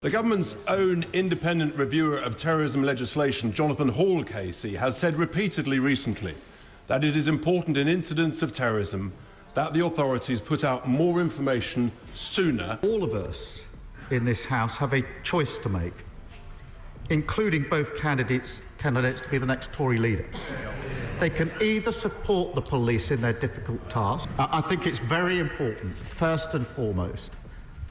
The government's own independent reviewer of terrorism legislation, Jonathan Hall KC, has said repeatedly recently that it is important in incidents of terrorism that the authorities put out more information sooner. All of us in this House have a choice to make, including both candidates to be the next Tory leader. They can either support the police in their difficult task. I think it's very important, first and foremost,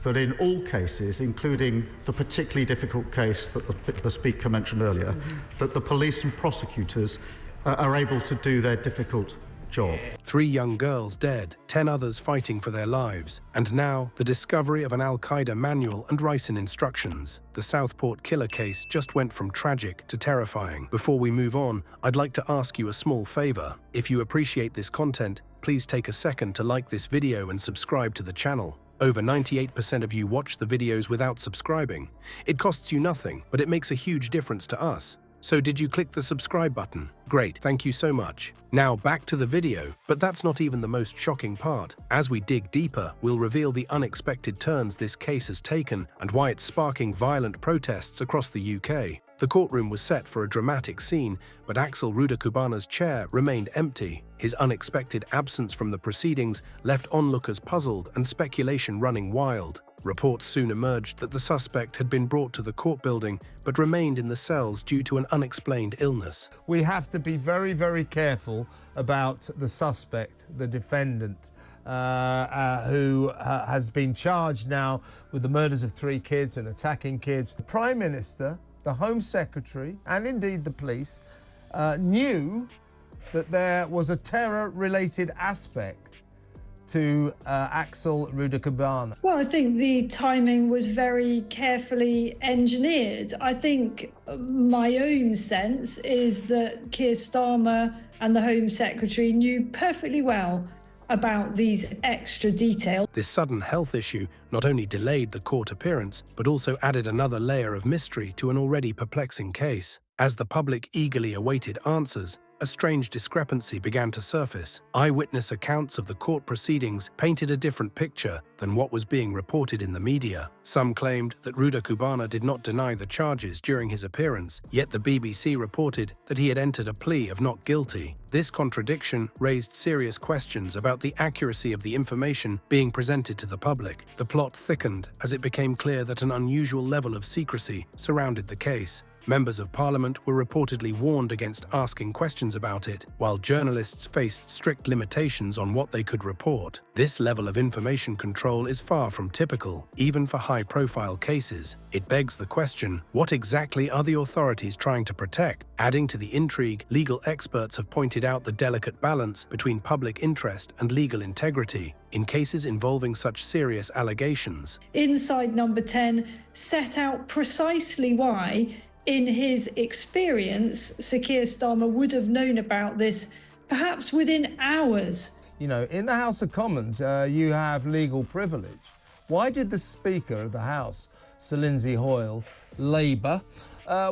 that in all cases, including the particularly difficult case that the Speaker mentioned earlier, that the police and prosecutors are able to do their difficult job. 3 young girls dead, 10 others fighting for their lives, and now the discovery of an Al-Qaeda manual and ricin instructions. The Southport killer case just went from tragic to terrifying. Before we move on, I'd like to ask you a small favor. If you appreciate this content, please take a second to like this video and subscribe to the channel. Over 98% of you watch the videos without subscribing. It costs you nothing, but it makes a huge difference to us. So did you click the subscribe button? Great, thank you so much. Now back to the video, but that's not even the most shocking part. As we dig deeper, we'll reveal the unexpected turns this case has taken and why it's sparking violent protests across the UK. The courtroom was set for a dramatic scene, but Axel Rudakubana's chair remained empty. His unexpected absence from the proceedings left onlookers puzzled and speculation running wild. Reports soon emerged that the suspect had been brought to the court building but remained in the cells due to an unexplained illness. We have to be very, very careful about the suspect, the defendant, who has been charged now with the murders of 3 kids and attacking kids. The Prime Minister, the Home Secretary, and indeed the police knew that there was a terror-related aspect to Axel Rudakubana. Well, I think the timing was very carefully engineered. I think my own sense is that Keir Starmer and the Home Secretary knew perfectly well about these extra details. This sudden health issue not only delayed the court appearance, but also added another layer of mystery to an already perplexing case. As the public eagerly awaited answers, a strange discrepancy began to surface. Eyewitness accounts of the court proceedings painted a different picture than what was being reported in the media. Some claimed that Rudakubana did not deny the charges during his appearance, yet the BBC reported that he had entered a plea of not guilty. This contradiction raised serious questions about the accuracy of the information being presented to the public. The plot thickened as it became clear that an unusual level of secrecy surrounded the case. Members of Parliament were reportedly warned against asking questions about it, while journalists faced strict limitations on what they could report. This level of information control is far from typical, even for high-profile cases. It begs the question, what exactly are the authorities trying to protect? Adding to the intrigue, legal experts have pointed out the delicate balance between public interest and legal integrity in cases involving such serious allegations. Inside Number 10 set out precisely why, in his experience, Sir Keir Starmer would have known about this perhaps within hours. You know, in the House of Commons, you have legal privilege. Why did the Speaker of the House, Sir Lindsay Hoyle, Labour,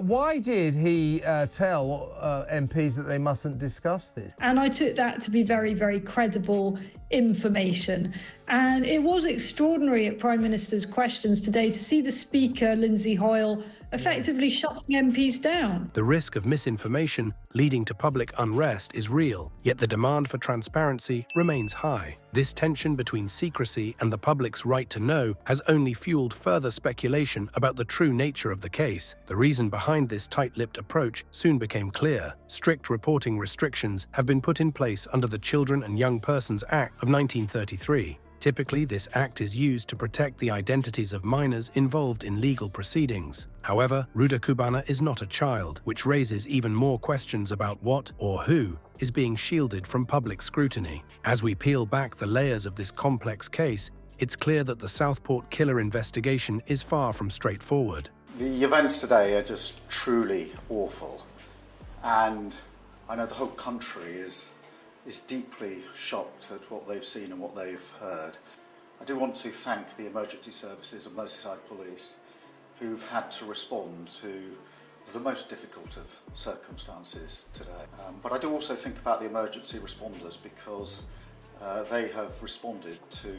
why did he tell MPs that they mustn't discuss this? And I took that to be very, very credible information. And it was extraordinary at Prime Minister's questions today to see the Speaker, Lindsay Hoyle, effectively shutting MPs down. The risk of misinformation leading to public unrest is real, yet the demand for transparency remains high. This tension between secrecy and the public's right to know has only fueled further speculation about the true nature of the case. The reason behind this tight-lipped approach soon became clear. Strict reporting restrictions have been put in place under the Children and Young Persons Act of 1933. Typically, this act is used to protect the identities of minors involved in legal proceedings. However, Rudakubana is not a child, which raises even more questions about what or who is being shielded from public scrutiny. As we peel back the layers of this complex case, it's clear that the Southport killer investigation is far from straightforward. The events today are just truly awful, and I know the whole country is deeply shocked at what they've seen and what they've heard. I do want to thank the emergency services of Merseyside Police who've had to respond to the most difficult of circumstances today. But I do also think about the emergency responders because they have responded to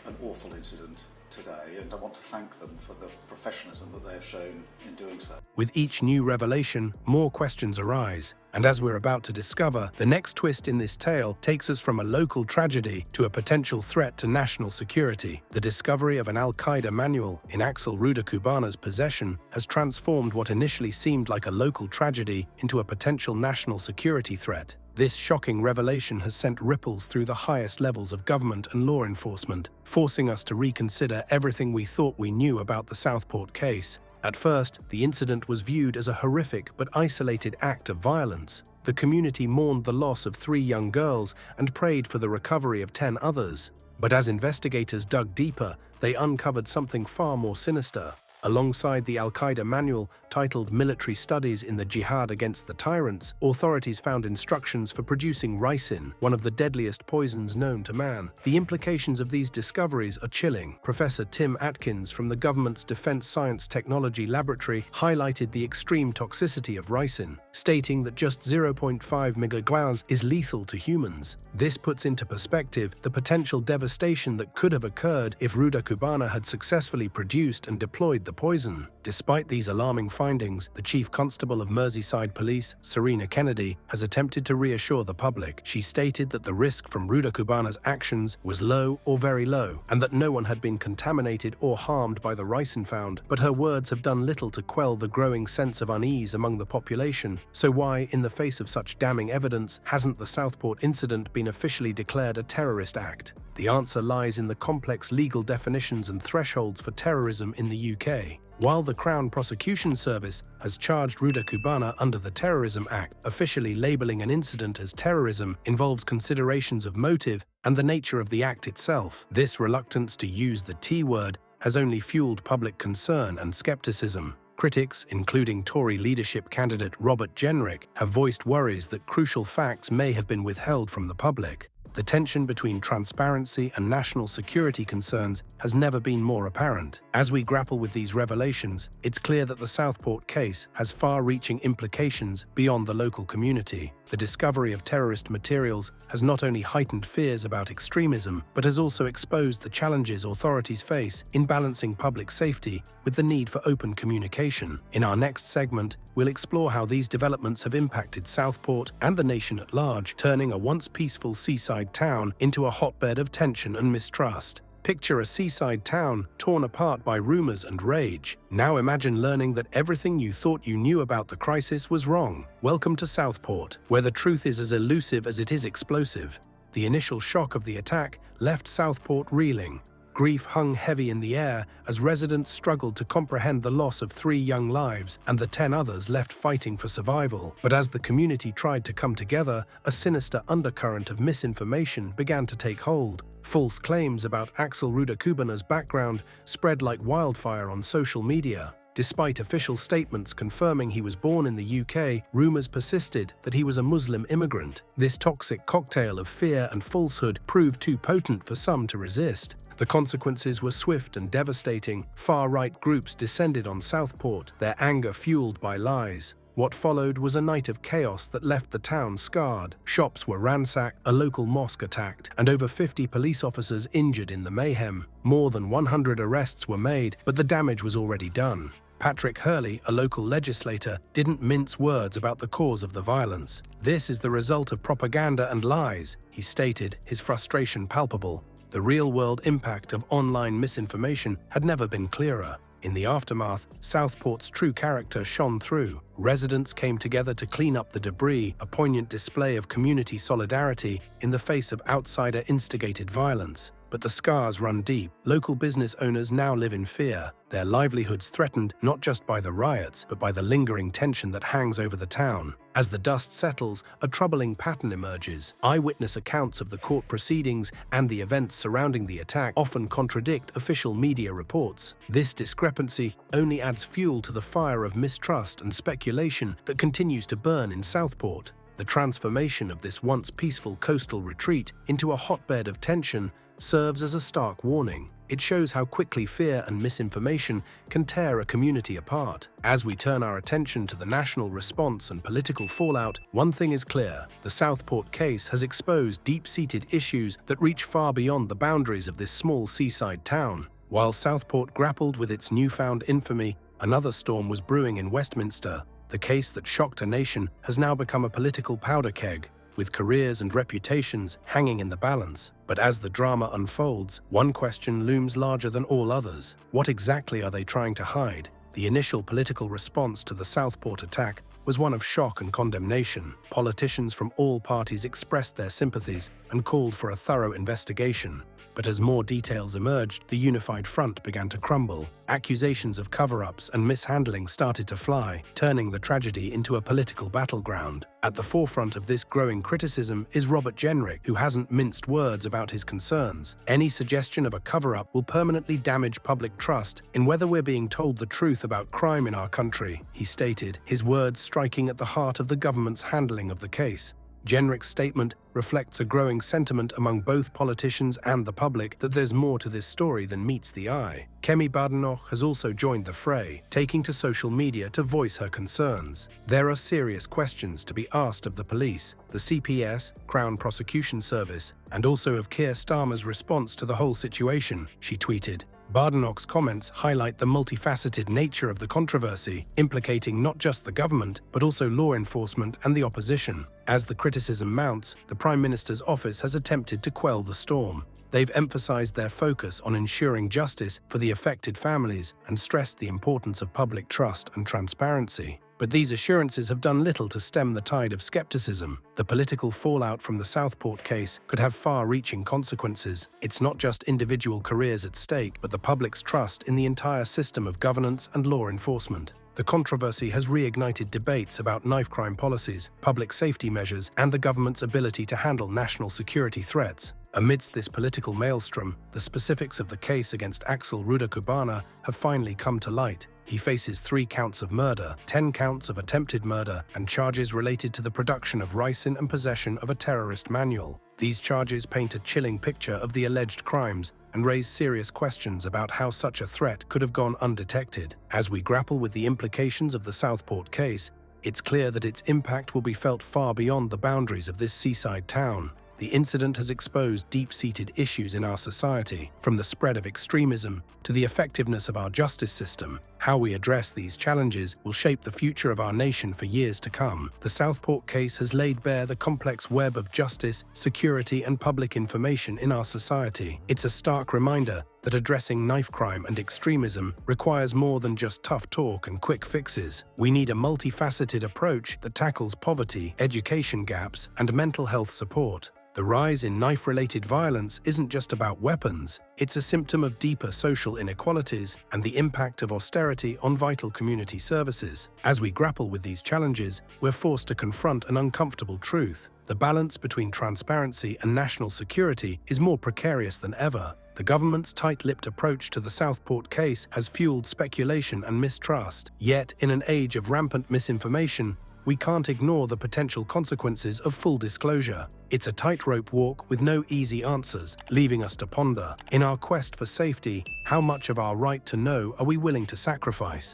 an awful incident today, and I want to thank them for the professionalism that they have shown in doing so. With each new revelation, more questions arise. And as we're about to discover, the next twist in this tale takes us from a local tragedy to a potential threat to national security. The discovery of an Al-Qaeda manual in Axel Rudakubana's possession has transformed what initially seemed like a local tragedy into a potential national security threat. This shocking revelation has sent ripples through the highest levels of government and law enforcement, forcing us to reconsider everything we thought we knew about the Southport case. At first, the incident was viewed as a horrific but isolated act of violence. The community mourned the loss of 3 young girls and prayed for the recovery of 10 others. But as investigators dug deeper, they uncovered something far more sinister. Alongside the Al-Qaeda manual titled Military Studies in the Jihad Against the Tyrants, authorities found instructions for producing ricin, one of the deadliest poisons known to man. The implications of these discoveries are chilling. Professor Tim Atkins from the government's Defense Science Technology Laboratory highlighted the extreme toxicity of ricin, stating that just 0.5 mg is lethal to humans. This puts into perspective the potential devastation that could have occurred if Rudakubana had successfully produced and deployed the poison. Despite these alarming findings, the Chief Constable of Merseyside Police, Serena Kennedy, has attempted to reassure the public. She stated that the risk from Rudakubana's actions was low or very low, and that no one had been contaminated or harmed by the ricin found. But her words have done little to quell the growing sense of unease among the population. So why, in the face of such damning evidence, hasn't the Southport incident been officially declared a terrorist act? The answer lies in the complex legal definitions and thresholds for terrorism in the UK. While the Crown Prosecution Service has charged Rudakubana under the Terrorism Act, officially labelling an incident as terrorism involves considerations of motive and the nature of the act itself. This reluctance to use the T word has only fueled public concern and scepticism. Critics, including Tory leadership candidate Robert Jenrick, have voiced worries that crucial facts may have been withheld from the public. The tension between transparency and national security concerns has never been more apparent. As we grapple with these revelations, it's clear that the Southport case has far-reaching implications beyond the local community. The discovery of terrorist materials has not only heightened fears about extremism, but has also exposed the challenges authorities face in balancing public safety with the need for open communication. In our next segment, we'll explore how these developments have impacted Southport and the nation at large, turning a once peaceful seaside town into a hotbed of tension and mistrust. Picture a seaside town torn apart by rumors and rage. Now imagine learning that everything you thought you knew about the crisis was wrong. Welcome to Southport, where the truth is as elusive as it is explosive. The initial shock of the attack left Southport reeling. Grief hung heavy in the air as residents struggled to comprehend the loss of 3 young lives and the 10 others left fighting for survival. But as the community tried to come together, a sinister undercurrent of misinformation began to take hold. False claims about Axel Rudakubana's background spread like wildfire on social media. Despite official statements confirming he was born in the UK, rumors persisted that he was a Muslim immigrant. This toxic cocktail of fear and falsehood proved too potent for some to resist. The consequences were swift and devastating. Far-right groups descended on Southport, their anger fueled by lies. What followed was a night of chaos that left the town scarred. Shops were ransacked, a local mosque attacked, and over 50 police officers injured in the mayhem. More than 100 arrests were made, but the damage was already done. Patrick Hurley, a local legislator, didn't mince words about the cause of the violence. "This is the result of propaganda and lies," he stated, his frustration palpable. The real-world impact of online misinformation had never been clearer. In the aftermath, Southport's true character shone through. Residents came together to clean up the debris, a poignant display of community solidarity in the face of outsider-instigated violence. But the scars run deep. Local business owners now live in fear, their livelihoods threatened not just by the riots, but by the lingering tension that hangs over the town. As the dust settles, a troubling pattern emerges. Eyewitness accounts of the court proceedings and the events surrounding the attack often contradict official media reports. This discrepancy only adds fuel to the fire of mistrust and speculation that continues to burn in Southport. The transformation of this once peaceful coastal retreat into a hotbed of tension serves as a stark warning. It shows how quickly fear and misinformation can tear a community apart. As we turn our attention to the national response and political fallout, one thing is clear: the Southport case has exposed deep-seated issues that reach far beyond the boundaries of this small seaside town. While Southport grappled with its newfound infamy, another storm was brewing in Westminster. The case that shocked a nation has now become a political powder keg, with careers and reputations hanging in the balance. But as the drama unfolds, one question looms larger than all others. What exactly are they trying to hide? The initial political response to the Southport attack was one of shock and condemnation. Politicians from all parties expressed their sympathies and called for a thorough investigation. But as more details emerged, the unified front began to crumble. Accusations of cover-ups and mishandling started to fly, turning the tragedy into a political battleground. At the forefront of this growing criticism is Robert Jenrick, who hasn't minced words about his concerns. Any suggestion of a cover-up will permanently damage public trust in whether we're being told the truth about crime in our country, he stated, his words striking at the heart of the government's handling of the case. Jenrick's statement reflects a growing sentiment among both politicians and the public that there's more to this story than meets the eye. Kemi Badenoch has also joined the fray, taking to social media to voice her concerns. There are serious questions to be asked of the police, the CPS, Crown Prosecution Service, and also of Keir Starmer's response to the whole situation, she tweeted. Badenoch's comments highlight the multifaceted nature of the controversy, implicating not just the government, but also law enforcement and the opposition. As the criticism mounts, the Prime Minister's office has attempted to quell the storm. They've emphasized their focus on ensuring justice for the affected families and stressed the importance of public trust and transparency. But these assurances have done little to stem the tide of skepticism. The political fallout from the Southport case could have far-reaching consequences. It's not just individual careers at stake, but the public's trust in the entire system of governance and law enforcement. The controversy has reignited debates about knife crime policies, public safety measures, and the government's ability to handle national security threats. Amidst this political maelstrom, the specifics of the case against Axel Rudakubana have finally come to light. He faces 3 counts of murder, 10 counts of attempted murder, and charges related to the production of ricin and possession of a terrorist manual. These charges paint a chilling picture of the alleged crimes and raise serious questions about how such a threat could have gone undetected. As we grapple with the implications of the Southport case, it's clear that its impact will be felt far beyond the boundaries of this seaside town. The incident has exposed deep-seated issues in our society, from the spread of extremism to the effectiveness of our justice system. How we address these challenges will shape the future of our nation for years to come. The Southport case has laid bare the complex web of justice, security, and public information in our society. It's a stark reminder that addressing knife crime and extremism requires more than just tough talk and quick fixes. We need a multifaceted approach that tackles poverty, education gaps, and mental health support. The rise in knife-related violence isn't just about weapons, it's a symptom of deeper social inequalities and the impact of austerity on vital community services. As we grapple with these challenges, we're forced to confront an uncomfortable truth. The balance between transparency and national security is more precarious than ever. The government's tight-lipped approach to the Southport case has fueled speculation and mistrust. Yet, in an age of rampant misinformation, we can't ignore the potential consequences of full disclosure. It's a tightrope walk with no easy answers, leaving us to ponder. In our quest for safety, how much of our right to know are we willing to sacrifice?